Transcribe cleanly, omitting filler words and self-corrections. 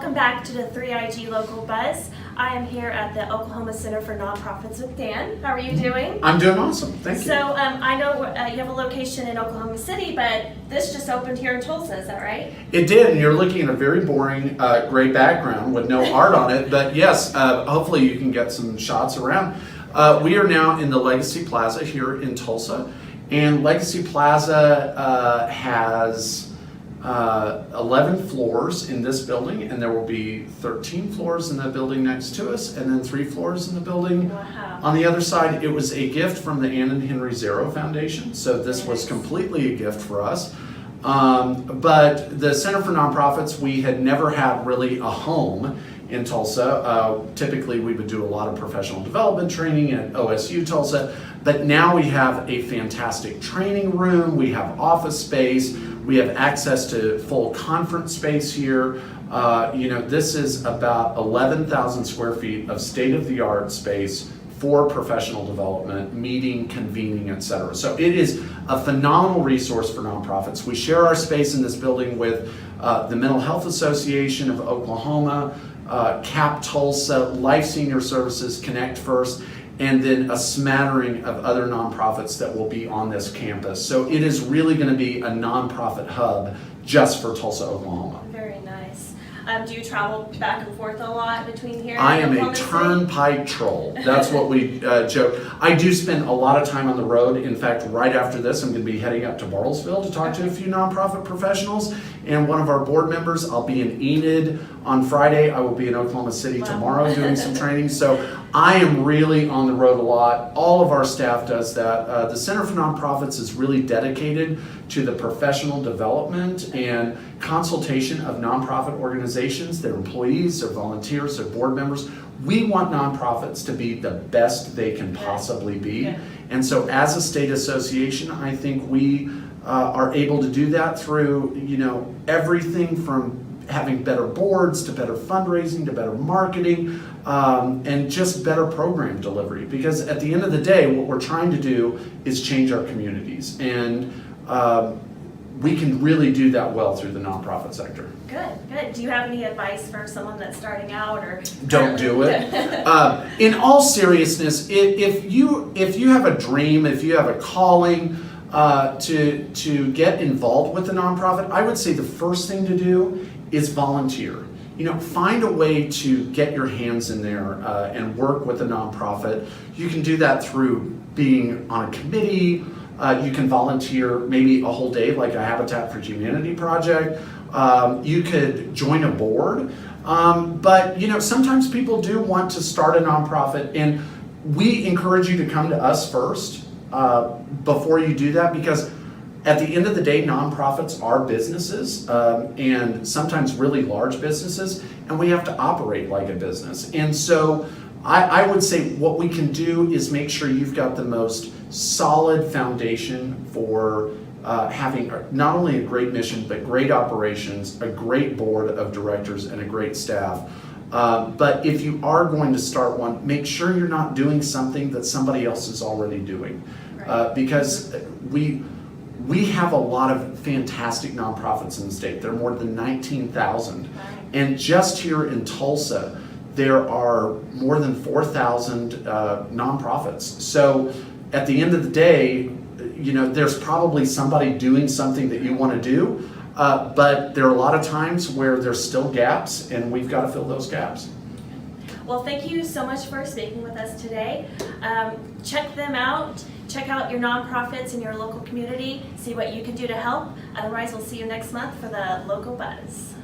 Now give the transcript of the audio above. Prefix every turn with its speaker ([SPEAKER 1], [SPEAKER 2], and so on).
[SPEAKER 1] welcome back to the 3IG Local Buzz. I am here at the Oklahoma Center for Nonprofits with Dan. How are you doing?
[SPEAKER 2] I'm doing awesome, thank you.
[SPEAKER 1] So I know you have a location in Oklahoma City, but this just opened here in Tulsa, is that right?
[SPEAKER 2] It did, and you're looking at a very boring gray background with no art on it, but yes, hopefully you can get some shots around. We are now in the Legacy Plaza here in Tulsa, and Legacy Plaza has 11 floors in this building, and there will be 13 floors in the building next to us, and then 3 floors in the building.
[SPEAKER 1] Wow.
[SPEAKER 2] On the other side. It was a gift from the Ann and Henry Zero Foundation, so this was completely a gift for us. But the Center for Nonprofits, we had never had really a home in Tulsa. Typically we would do a lot of professional development training at OSU Tulsa, but now we have a fantastic training room, we have office space, we have access to full conference space here. This is about 11,000 square feet of state-of-the-art space for professional development, meeting, convening, etc. So it is a phenomenal resource for nonprofits. We share our space in this building with the Mental Health Association of Oklahoma, CAP Tulsa, Life Senior Services, Connect First, and then a smattering of other nonprofits that will be on this campus. So it is really going to be a nonprofit hub just for Tulsa, Oklahoma.
[SPEAKER 1] Very nice. Do you travel back and forth a lot between here?
[SPEAKER 2] I am
[SPEAKER 1] and
[SPEAKER 2] a
[SPEAKER 1] Oklahoma City?
[SPEAKER 2] turnpike troll. That's what we joke. I do spend a lot of time on the road. In fact, right after this, I'm going to be heading up to Bartlesville to talk to a few nonprofit professionals and one of our board members. I'll be in Enid on Friday. I will be in Oklahoma City tomorrow doing some training. So I am really on the road a lot. All of our staff does that. The Center for Nonprofits is really dedicated to the professional development and consultation of nonprofit organizations, their employees, their volunteers, their board members. We want nonprofits to be the best they can possibly be.
[SPEAKER 1] Yeah.
[SPEAKER 2] And so as a state association, I think we are able to do that through, everything from having better boards to better fundraising to better marketing and just better program delivery. Because at the end of the day, what we're trying to do is change our communities. And we can really do that well through the nonprofit sector.
[SPEAKER 1] Good. Do you have any advice for someone that's starting out or?
[SPEAKER 2] Don't do it. In all seriousness, if you have a dream, if you have a calling to get involved with a nonprofit, I would say the first thing to do is volunteer. Find a way to get your hands in there and work with a nonprofit. You can do that through being on a committee. You can volunteer maybe a whole day, like a Habitat for Humanity project. You could join a board. But sometimes people do want to start a nonprofit, and we encourage you to come to us first before you do that, because at the end of the day, nonprofits are businesses, and sometimes really large businesses, and we have to operate like a business. And so I would say what we can do is make sure you've got the most solid foundation for having not only a great mission, but great operations, a great board of directors, and a great staff. But if you are going to start one, make sure you're not doing something that somebody else is already doing. Because we have a lot of fantastic nonprofits in the state. There are more than 19,000. And just here in Tulsa, there are more than 4,000 nonprofits. So at the end of the day, there's probably somebody doing something that you want to do, but there are a lot of times where there's still gaps, and we've got to fill those gaps.
[SPEAKER 1] Well, thank you so much for speaking with us today. Check them out. Check out your nonprofits in your local community. See what you can do to help. Otherwise, we'll see you next month for the Local Buzz.